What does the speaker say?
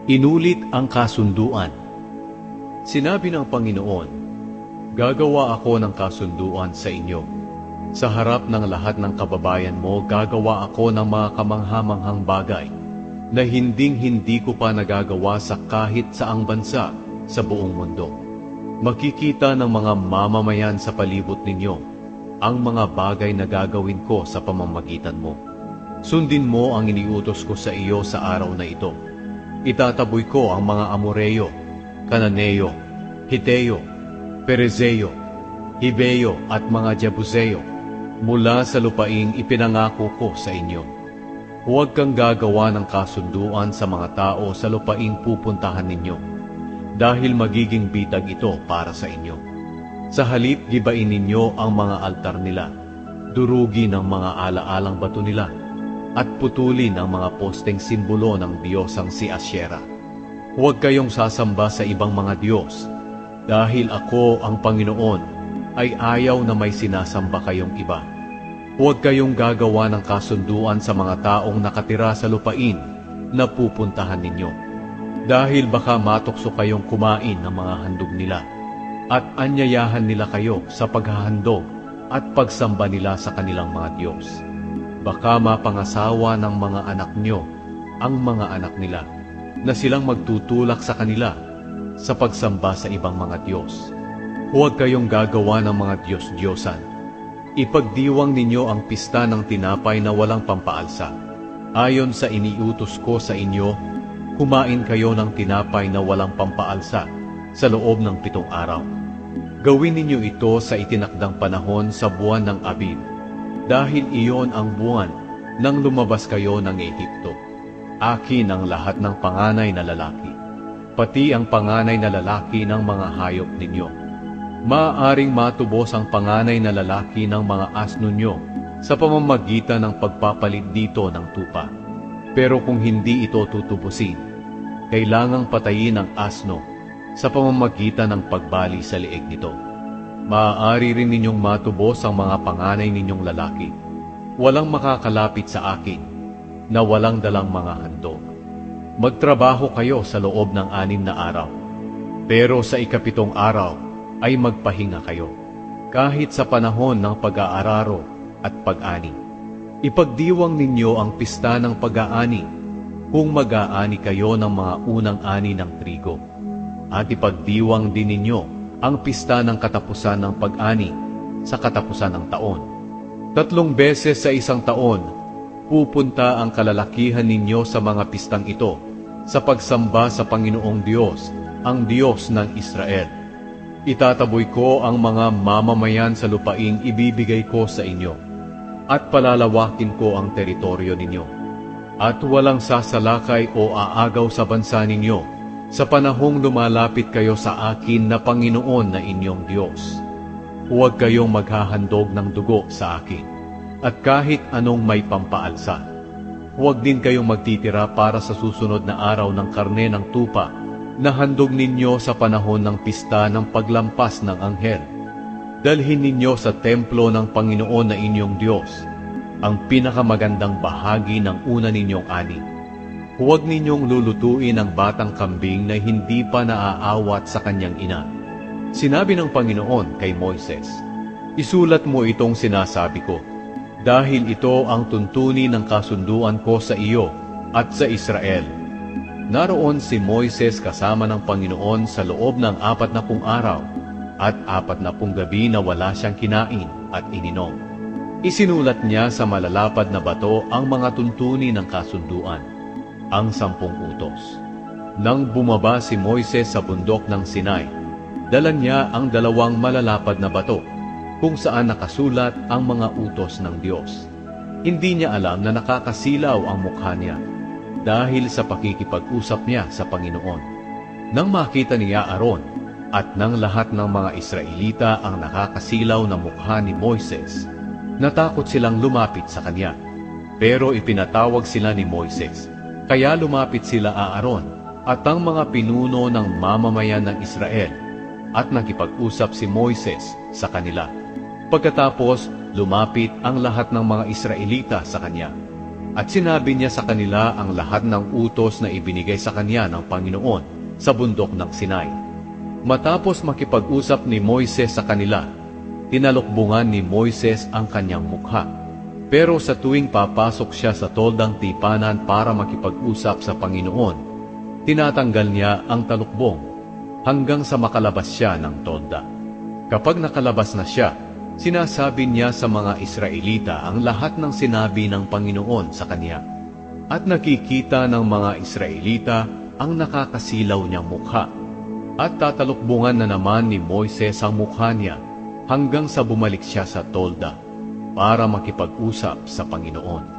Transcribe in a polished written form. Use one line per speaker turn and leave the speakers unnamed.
Inulit ang kasunduan. Sinabi ng Panginoon, gagawa ako ng kasunduan sa inyo. Sa harap ng lahat ng kababayan mo, gagawa ako ng mga kamanghamanghang bagay na hinding-hindi ko pa nagagawa sa kahit saang bansa sa buong mundo. Makikita ng mga mamamayan sa palibot ninyo ang mga bagay na gagawin ko sa pamamagitan mo. Sundin mo ang iniutos ko sa iyo sa araw na ito. Itataboy ko ang mga Amoreo, Kananeo, Hiteo, Perezeo, Hibeo at mga Jebuseo mula sa lupaing ipinangako ko sa inyo. Huwag kang gagawa ng kasunduan sa mga tao sa lupaing pupuntahan ninyo, dahil magiging bitag ito para sa inyo. Sa halip, gibain ninyo ang mga altar nila, durugin ang mga alaalang bato nila, at putulin ang mga posteng simbolo ng diyosang si Asyera. Huwag kayong sasamba sa ibang mga diyos, dahil ako ang Panginoon ay ayaw na may sinasamba kayong iba. Huwag kayong gagawa ng kasunduan sa mga taong nakatira sa lupain na pupuntahan ninyo, dahil baka matukso kayong kumain ng mga handog nila, at anyayahan nila kayo sa paghahandog at pagsamba nila sa kanilang mga diyos. Baka mapangasawa ng mga anak nyo ang mga anak nila, na silang magtutulak sa kanila sa pagsamba sa ibang mga Diyos. Huwag kayong gagawa ng mga Diyos-Diyosan. Ipagdiwang ninyo ang pista ng tinapay na walang pampaalsa. Ayon sa iniutos ko sa inyo, kumain kayo ng tinapay na walang pampaalsa sa loob ng 7 araw. Gawin ninyo ito sa itinakdang panahon sa buwan ng Abib, dahil iyon ang buwan nang lumabas kayo ng Ehipto. Akin ang lahat ng panganay na lalaki, pati ang panganay na lalaki ng mga hayop ninyo. Maaaring matubos ang panganay na lalaki ng mga asno nyo sa pamamagitan ng pagpapalit dito ng tupa. Pero kung hindi ito tutubusin, kailangang patayin ang asno sa pamamagitan ng pagbali sa leeg nito. Maaari rin ninyong matubos ang mga panganay ninyong lalaki. Walang makakalapit sa akin na walang dalang mga handog. Magtrabaho kayo sa loob ng 6 na araw. Pero sa ika-7 araw ay magpahinga kayo, kahit sa panahon ng pag-aararo at pag-ani. Ipagdiwang ninyo ang pista ng pag-aani kung mag-aani kayo ng mga unang ani ng trigo. At ipagdiwang din ninyo ang pista ng katapusan ng pag-ani sa katapusan ng taon. 3 beses sa isang taon, pupunta ang kalalakihan ninyo sa mga pistang ito sa pagsamba sa Panginoong Diyos, ang Diyos ng Israel. Itataboy ko ang mga mamamayan sa lupaing ibibigay ko sa inyo, at palalawakin ko ang teritoryo ninyo, at walang sasalakay o aagaw sa bansa ninyo sa panahong lumalapit kayo sa akin na Panginoon na inyong Diyos. Huwag kayong maghahandog ng dugo sa akin, at kahit anong may pampaalsa. Huwag din kayong magtitira para sa susunod na araw ng karne ng tupa na handog ninyo sa panahon ng pista ng paglampas ng anghel. Dalhin ninyo sa templo ng Panginoon na inyong Diyos ang pinakamagandang bahagi ng una ninyong ani. Huwag ninyong lulutuin ang batang kambing na hindi pa naaawat sa kanyang ina. Sinabi ng Panginoon kay Moises, isulat mo itong sinasabi ko, dahil ito ang tuntunin ng kasunduan ko sa iyo at sa Israel. Naroon si Moises kasama ng Panginoon sa loob ng 40 araw at 40 gabi na wala siyang kinain at ininom. Isinulat niya sa malalapad na bato ang mga tuntunin ng kasunduan, ang 10 utos. Nang bumaba si Moises sa bundok ng Sinai, dala niya ang 2 malalapad na bato kung saan nakasulat ang mga utos ng Diyos. Hindi niya alam na nakakasilaw ang mukha niya dahil sa pakikipag-usap niya sa Panginoon. Nang makita niya Aaron at ng lahat ng mga Israelita ang nakakasilaw na mukha ni Moises, natakot silang lumapit sa kanya. Pero ipinatawag sila ni Moises, kaya lumapit sila Aaron at ang mga pinuno ng mamamayan ng Israel, at nakipag-usap si Moises sa kanila. Pagkatapos, lumapit ang lahat ng mga Israelita sa kanya. At sinabi niya sa kanila ang lahat ng utos na ibinigay sa kanya ng Panginoon sa bundok ng Sinai. Matapos makipag-usap ni Moises sa kanila, tinalukbungan ni Moises ang kanyang mukha. Pero sa tuwing papasok siya sa toldang tipanan para makipag-usap sa Panginoon, tinatanggal niya ang talukbong hanggang sa makalabas siya ng tolda. Kapag nakalabas na siya, sinasabi niya sa mga Israelita ang lahat ng sinabi ng Panginoon sa kanya. At nakikita ng mga Israelita ang nakakasilaw niyang mukha. At tatalukbungan na naman ni Moises ang mukha niya hanggang sa bumalik siya sa tolda para makipag-usap sa Panginoon.